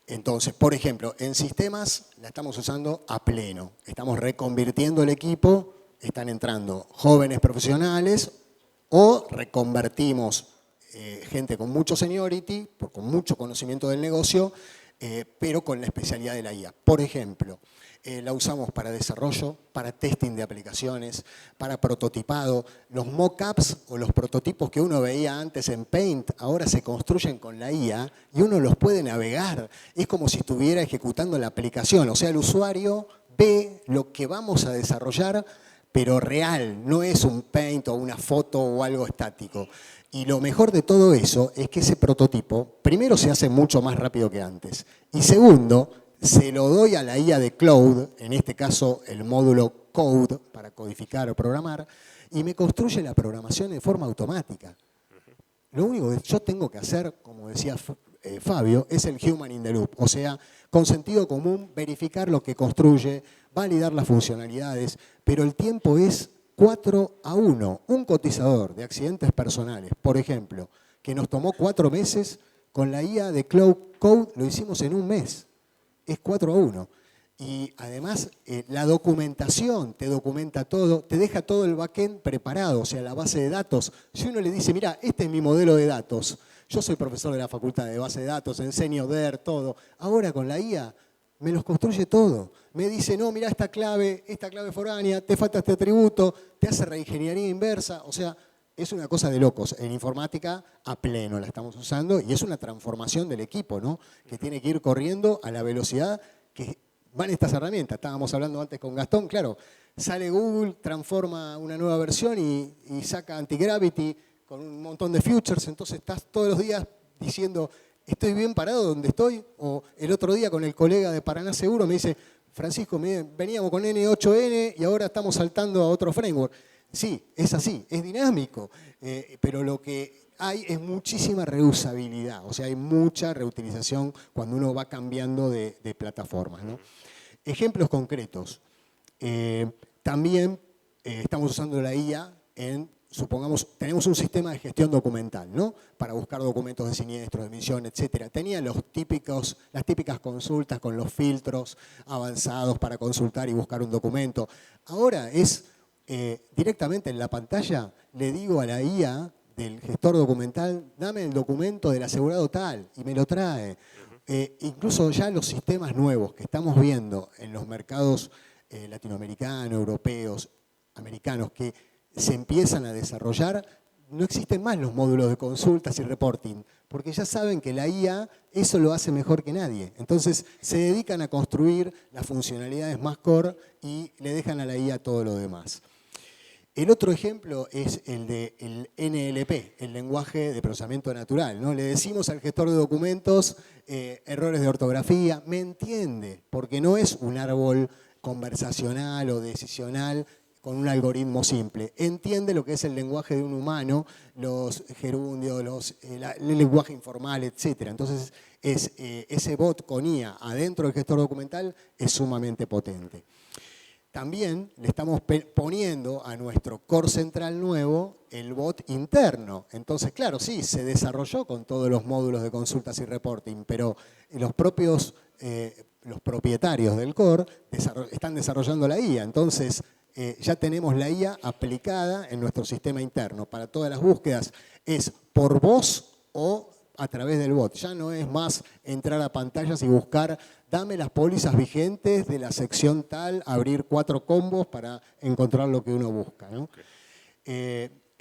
Entonces, por ejemplo, en sistemas la estamos usando a pleno, estamos reconvirtiendo el equipo, están entrando jóvenes profesionales o reconvertimos gente con mucho seniority, con mucho conocimiento del negocio, pero con la especialidad de la IA. Por ejemplo, la usamos para desarrollo, para testing de aplicaciones, para prototipado. Los mockups o los prototipos que uno veía antes en Paint ahora se construyen con la IA y uno los puede navegar. Es como si estuviera ejecutando la aplicación. O sea, el usuario ve lo que vamos a desarrollar, pero real. No es un Paint o una foto o algo estático. Y lo mejor de todo eso es que ese prototipo, primero, se hace mucho más rápido que antes. Y segundo, se lo doy a la IA de Cloud, en este caso el módulo Code para codificar o programar, y me construye la programación de forma automática. Lo único que yo tengo que hacer, como decía Fabio, es el human in the loop. O sea, con sentido común, verificar lo que construye, validar las funcionalidades, pero el tiempo es 4-1. Un cotizador de accidentes personales, por ejemplo, que nos tomó 4 meses, con la IA de Cloud Code lo hicimos en 1 mes. Es 4-1. Y además la documentación te documenta todo, te deja todo el backend preparado, o sea, la base de datos. Si uno le dice, mira, este es mi modelo de datos, yo soy profesor de la facultad de base de datos, enseño DER, todo. Ahora con la IA me los construye todo. Me dice, no, mira esta clave foránea, te falta este atributo, te hace reingeniería inversa. O sea, es una cosa de locos. En informática a pleno la estamos usando y es una transformación del equipo, ¿no? Que tiene que ir corriendo a la velocidad que van estas herramientas. Estábamos hablando antes con Gastón, claro, sale Google, transforma una nueva versión y saca Antigravity con un montón de futures, entonces estás todos los días diciendo, ¿estoy bien parado donde estoy? O el otro día con el colega de Paraná Seguro me dice, Francisco, veníamos con N8N y ahora estamos saltando a otro framework. Sí, es así, es dinámico, pero lo que hay es muchísima reusabilidad, o sea, hay mucha reutilización cuando uno va cambiando de plataformas, ¿no? Ejemplos concretos. También estamos usando la IA en, supongamos, tenemos un sistema de gestión documental, ¿no? Para buscar documentos de siniestros, de emisión, etc. Tenía las típicas consultas con los filtros avanzados para consultar y buscar un documento. Ahora es directamente en la pantalla, le digo a la IA del gestor documental, dame el documento del asegurado tal, y me lo trae. Incluso ya los sistemas nuevos que estamos viendo en los mercados latinoamericanos, europeos, americanos, que se empiezan a desarrollar, no existen más los módulos de consultas y reporting, porque ya saben que la IA eso lo hace mejor que nadie. Entonces se dedican a construir las funcionalidades más core y le dejan a la IA todo lo demás. El otro ejemplo es el del NLP, el lenguaje de procesamiento natural, ¿no? Le decimos al gestor de documentos errores de ortografía, me entiende, porque no es un árbol conversacional o decisional con un algoritmo simple. Entiende lo que es el lenguaje de un humano, los gerundios, el lenguaje informal, etc. Entonces, ese bot con IA adentro del gestor documental es sumamente potente. También le estamos poniendo a nuestro core central nuevo el bot interno. Entonces, claro, sí, se desarrolló con todos los módulos de consultas y reporting, pero los propietarios del core están desarrollando la IA. Entonces, ya tenemos la IA aplicada en nuestro sistema interno. Para todas las búsquedas es por voz o a través del bot. Ya no es más entrar a pantallas y buscar, dame las pólizas vigentes de la sección tal, abrir 4 combos para encontrar lo que uno busca, ¿no?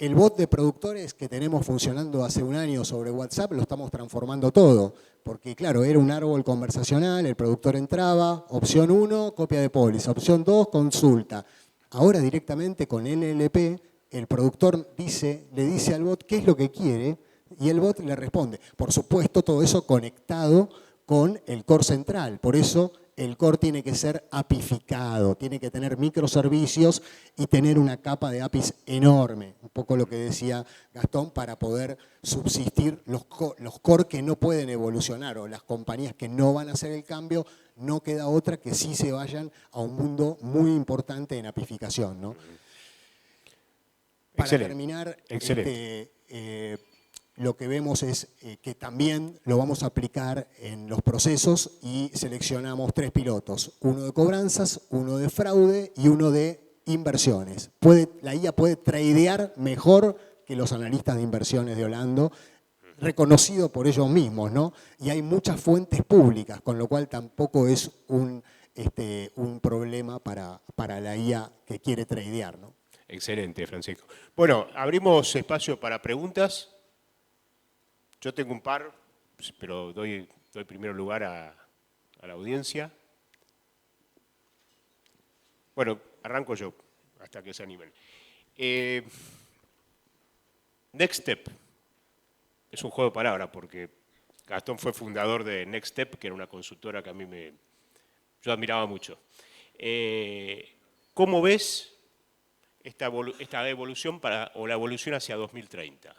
El bot de productores que tenemos funcionando hace un año sobre WhatsApp lo estamos transformando todo. Porque claro, era un árbol conversacional, el productor entraba, opción 1, copia de póliza, opción 2, consulta. Ahora directamente con NLP, el productor le dice al bot qué es lo que quiere y el bot le responde. Por supuesto, todo eso conectado con el core central. Por eso el core tiene que ser apificado, tiene que tener microservicios y tener una capa de APIs enorme. Un poco lo que decía Gastón, para poder subsistir los core que no pueden evolucionar o las compañías que no van a hacer el cambio, no queda otra que sí se vayan a un mundo muy importante en apificación, ¿no? Para terminar, lo que vemos es que también lo vamos a aplicar en los procesos y seleccionamos 3 pilotos, uno de cobranzas, uno de fraude y uno de inversiones. La IA puede tradear mejor que los analistas de inversiones de Orlando, reconocido por ellos mismos, ¿no? Y hay muchas fuentes públicas, con lo cual tampoco es un problema para la IA que quiere tradear, ¿no? Excelente, Francisco. Bueno, abrimos espacio para preguntas. Yo tengo un par, pero doy primero lugar a la audiencia. Bueno, arranco yo, hasta que se animen. Next Step. Es un juego de palabras, porque Gastón fue fundador de Next Step, que era una consultora que a mí yo admiraba mucho. ¿Cómo ves esta evolución o la evolución hacia 2030?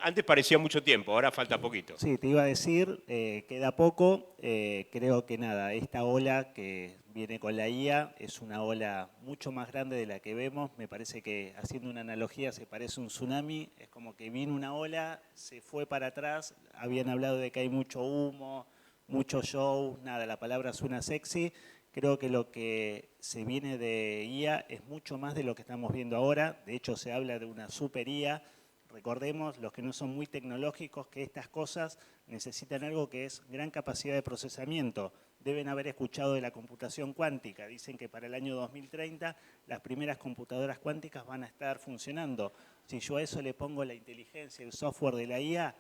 Antes parecía mucho tiempo, ahora falta poquito. Sí, te iba a decir, queda poco. Creo que nada, esta ola que viene con la IA es una ola mucho más grande de la que vemos. Me parece que, haciendo una analogía, se parece a un tsunami. Es como que vino una ola, se fue para atrás. Habían hablado de que hay mucho humo, mucho show. Nada, la palabra suena sexy. Creo que lo que se viene de IA es mucho más de lo que estamos viendo ahora. De hecho, se habla de una super IA. Recordemos, los que no son muy tecnológicos, que estas cosas necesitan algo que es gran capacidad de procesamiento. Deben haber escuchado de la computación cuántica. Dicen que para el año 2030 las primeras computadoras cuánticas van a estar funcionando. Si yo a eso le pongo la inteligencia, el software de la IA,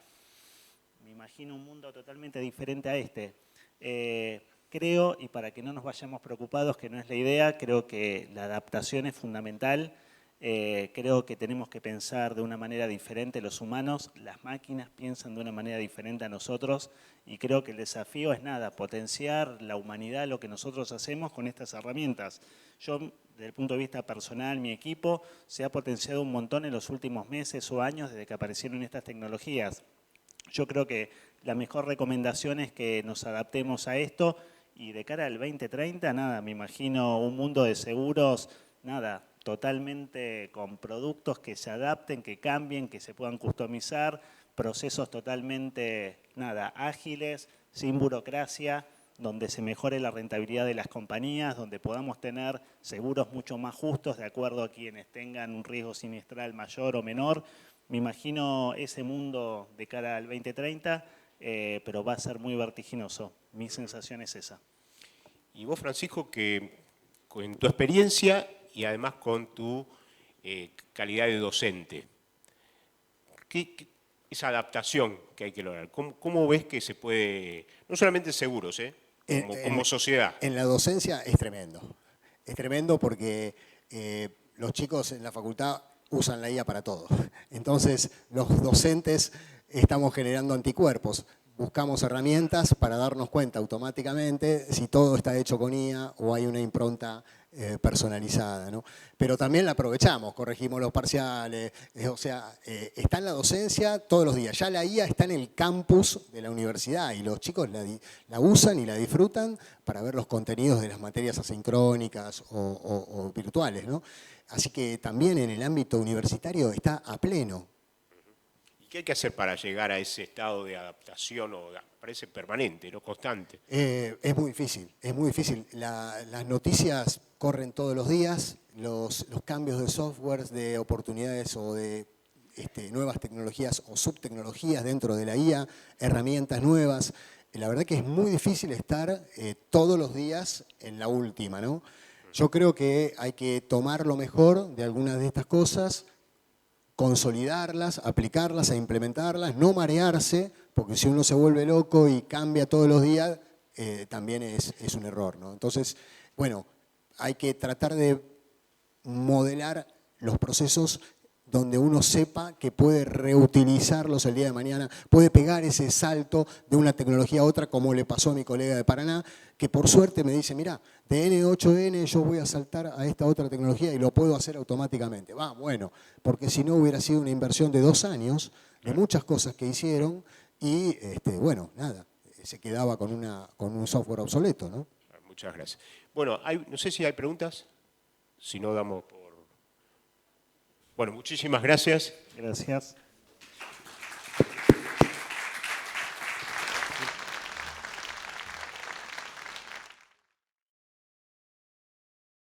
me imagino un mundo totalmente diferente a este. Creo, y para que no nos vayamos preocupados, que no es la idea, creo que la adaptación es fundamental. Creo que tenemos que pensar de una manera diferente los humanos, las máquinas piensan de una manera diferente a nosotros y creo que el desafío es nada, potenciar la humanidad, lo que nosotros hacemos con estas herramientas. Yo, desde el punto de vista personal, mi equipo se ha potenciado un montón en los últimos meses o años desde que aparecieron estas tecnologías. Yo creo que la mejor recomendación es que nos adaptemos a esto y de cara al 2030, nada, me imagino un mundo de seguros, nada, totalmente con productos que se adapten, que cambien, que se puedan customizar, procesos totalmente, nada, ágiles, sin burocracia, donde se mejore la rentabilidad de las compañías, donde podamos tener seguros mucho más justos de acuerdo a quienes tengan un riesgo siniestral mayor o menor. Me imagino ese mundo de cara al 2030, pero va a ser muy vertiginoso. Mi sensación es esa. Y vos, Francisco, que con tu experiencia y además con tu calidad de docente, esa adaptación que hay que lograr, ¿cómo ves que se puede, no solamente seguros, como sociedad? En la docencia es tremendo porque los chicos en la facultad usan la IA para todo. Entonces, los docentes estamos generando anticuerpos. Buscamos herramientas para darnos cuenta automáticamente si todo está hecho con IA o hay una impronta personalizada, ¿no? Pero también la aprovechamos, corregimos los parciales, o sea, está en la docencia todos los días. Ya la IA está en el campus de la universidad y los chicos la usan y la disfrutan para ver los contenidos de las materias asincrónicas o virtuales, ¿no? Así que también en el ámbito universitario está a pleno. ¿Qué hay que hacer para llegar a ese estado de adaptación o parece permanente, no constante? Es muy difícil, es muy difícil. Las noticias corren todos los días, los cambios de software, de oportunidades o de nuevas tecnologías o subtecnologías dentro de la IA, herramientas nuevas. La verdad que es muy difícil estar todos los días en la última, ¿no? Yo creo que hay que tomar lo mejor de algunas de estas cosas, consolidarlas, aplicarlas e implementarlas, no marearse, porque si uno se vuelve loco y cambia todos los días, también es un error, ¿no? Entonces, bueno, hay que tratar de modelar los procesos donde uno sepa que puede reutilizarlos el día de mañana, puede pegar ese salto de una tecnología a otra, como le pasó a mi colega de Paraná, que por suerte me dice, mira, de N8N yo voy a saltar a esta otra tecnología y lo puedo hacer automáticamente. Va, bueno, porque si no hubiera sido una inversión de 2 años, de muchas cosas que hicieron y, bueno, nada, se quedaba con un software obsoleto, ¿no? Muchas gracias. Bueno, no sé si hay preguntas, si no damos por... Bueno, muchísimas gracias. Gracias.